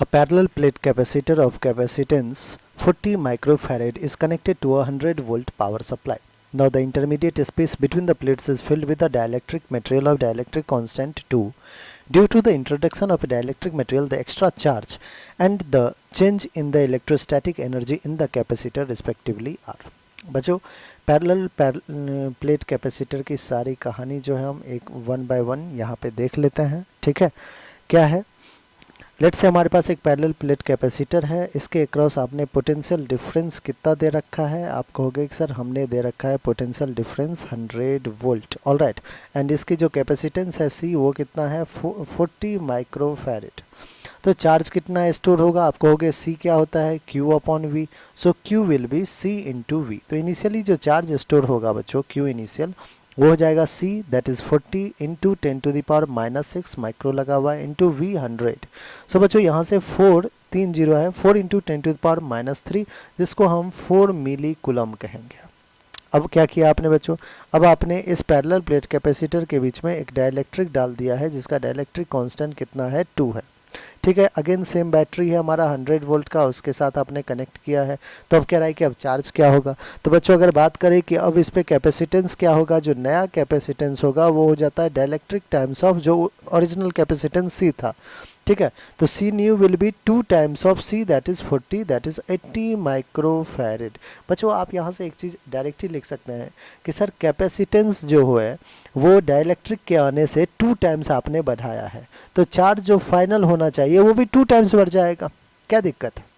A parallel plate capacitor of capacitance 40 microfarad is connected to a 100 volt power supply. Now the intermediate space between the plates is filled with a dielectric material of dielectric constant 2. Due to the introduction of a dielectric material, the extra charge and the change in the electrostatic energy in the capacitor respectively are. बच्चों parallel plate capacitor की सारी कहानी जो है हम एक one by one यहाँ पे देख लेते हैं. ठीक है, क्या है? लेट्स से हमारे पास एक पैरेलल प्लेट कैपेसिटर है. इसके अक्रॉस आपने पोटेंशियल डिफरेंस कितना दे रखा है? आप कहोगे कि सर हमने दे रखा है potential difference 100 volt. All right, and इसकी जो कैपेसिटेंस है सी वो कितना है? 40 माइक्रोफैरेड. तो चार्ज कितना स्टोर होगा? आप कहोगे सी क्या होता है? Q upon V. सो Q will be C into V. तो इनिशियली जो चार्ज स्टोर होगा बच्चों Q इनिशियल वो हो जाएगा C that is 40 into 10⁻⁻6 micro लगा हुआ है इंटू V 100. सो बच्चों यहाँ से 4 3 जीरो है, 4 इंटू 10⁻³ जिसको हम 4 मिली कुलम कहेंगे. अब क्या किया आपने बच्चों? अब आपने इस पैरेलल प्लेट कैपेसिटर के बीच में एक डाइलेक्ट्रिक डाल दिया है जिसका डाइलेक्ट्रिक कांस्टेंट कितना है? 2 है. ठीक है, अगेन सेम बैटरी है हमारा 100 वोल्ट का, उसके साथ आपने कनेक्ट किया है. तो अब कह रहा है कि अब चार्ज क्या होगा? तो बच्चों अगर बात करें कि अब इस पे कैपेसिटेंस क्या होगा, जो नया कैपेसिटेंस होगा वो हो जाता है डाइलेक्ट्रिक टाइम्स ऑफ जो ओरिजिनल कैपेसिटेंस सी था. ठीक है, तो C new will be 2 times of C that is 40 that is 80 microfarad. बच्चों आप यहाँ से एक चीज़ डायरेक्टली लिख सकते हैं कि सर कैपेसिटेंस जो है वो डाइलेक्ट्रिक के आने से 2 टाइम्स आपने बढ़ाया है, तो चार्ज जो फाइनल होना चाहिए वो भी 2 टाइम्स बढ़ जाएगा. क्या दिक्कत है?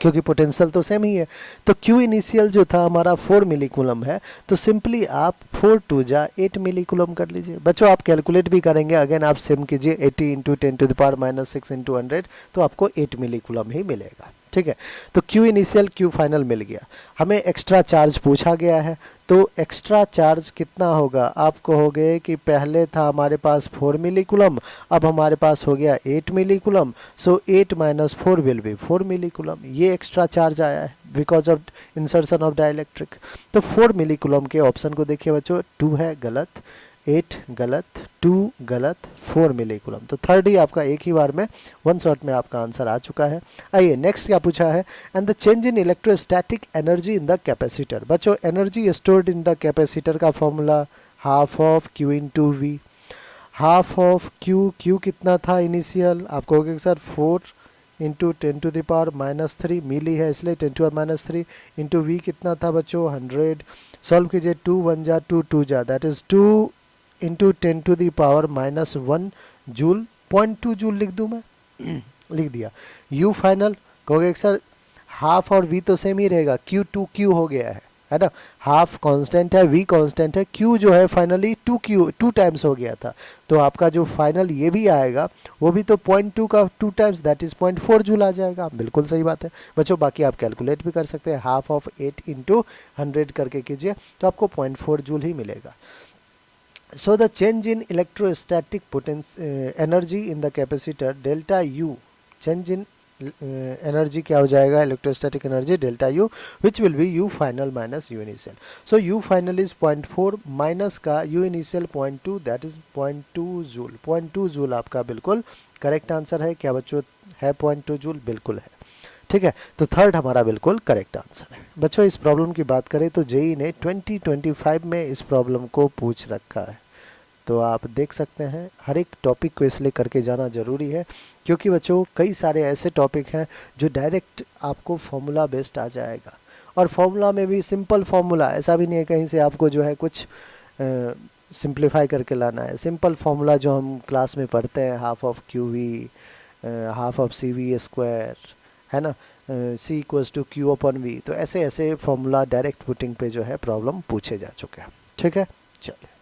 क्योंकि पोटेंशियल तो सेम ही है. तो Q इनिशियल जो था हमारा 4 मिली कूलम है, तो सिंपली आप 4 2 जा 8 मिली कूलम कर लीजिए. बच्चों आप कैलकुलेट भी करेंगे, अगेन आप सेम कीजिए 80 इंटू 10⁻⁻6 इंटू 100 तो आपको 8 मिली कूलम ही मिलेगा. ठीक है, तो Q इनिशियल Q फाइनल मिल गया. हमें एक्स्ट्रा चार्ज पूछा गया है, तो एक्स्ट्रा चार्ज कितना होगा? आप कहोगे कि पहले था हमारे पास 4 मिली कूलम, अब हमारे पास हो गया 8 milli coulomb. So 8 minus 4 will be 4 milli coulomb. ये एक्स्ट्रा चार्ज आया है because of insertion of dielectric. तो 4 मिली कूलम के ऑप्शन को देखिए बच्चों, 2 है गलत, 8 गलत, 2 गलत, 4 मिली कूलम. तो थर्ड ही आपका एक ही बार में वन शॉट में आपका आंसर आ चुका है. आइए नेक्स्ट क्या पूछा है? And the change in electrostatic energy in the capacitor. बच्चों energy stored in the capacitor का formula half of Q into V. Half of Q कितना था इनिशियल? आप कहोगे सर 4 इंटू 10⁻³ मिली है इसलिए 10⁻³ इंटू वी कितना था बच्चों? 100. सॉल्व कीजिए, 2 1 जा 2 2 जा that is 2 into 10⁻⁻1 joule. 0.2 joule लिख दूं मैं? लिख दिया. यू फाइनल कहोगे सर हाफ और वी तो सेम ही रहेगा, Q हो गया है ना. हाफ कांस्टेंट है, वी कांस्टेंट है, Q जो है फाइनली 2 टाइम्स हो गया था. तो आपका जो फाइनल ये भी आएगा वो भी तो 0.2 का 2 टाइम्स दैट इज 0.4 जूल आ जाएगा. बिल्कुल सही बात है बच्चों. बाकी आप कैलकुलेट भी कर सकते हैं, हाफ ऑफ 8 इंटू 100 करके कीजिए तो आपको 0.4 जूल ही मिलेगा. So the change in electrostatic energy in the capacitor delta U, change in energy क्या हो जाएगा? Electrostatic energy delta U which will be U final minus U initial. So U final is 0.4 minus का U initial 0.2 that is 0.2 joule. 0.2 joule आपका बिल्कुल correct answer है. क्या बच्चों है 0.2 जूल? बिल्कुल है. ठीक है, तो थर्ड हमारा बिल्कुल करेक्ट आंसर है. बच्चों इस प्रॉब्लम की बात करें तो जेई ने 2025 में इस प्रॉब्लम को पूछ रखा है. तो आप देख सकते हैं हर एक टॉपिक को इसलिए करके जाना ज़रूरी है क्योंकि बच्चों कई सारे ऐसे टॉपिक हैं जो डायरेक्ट आपको फॉर्मूला बेस्ड आ जाएगा. और फॉर्मूला में भी सिंपल फॉर्मूला, ऐसा भी नहीं है कहीं से आपको जो है कुछ सिंप्लीफाई करके लाना है. सिंपल फॉर्मूला जो हम क्लास में पढ़ते हैं, half of QV, half of CV square, है ना, C equals to Q upon V. तो ऐसे ऐसे फॉर्मूला डायरेक्ट पुटिंग पे जो है प्रॉब्लम पूछे जा चुके हैं. ठीक है, चलिए.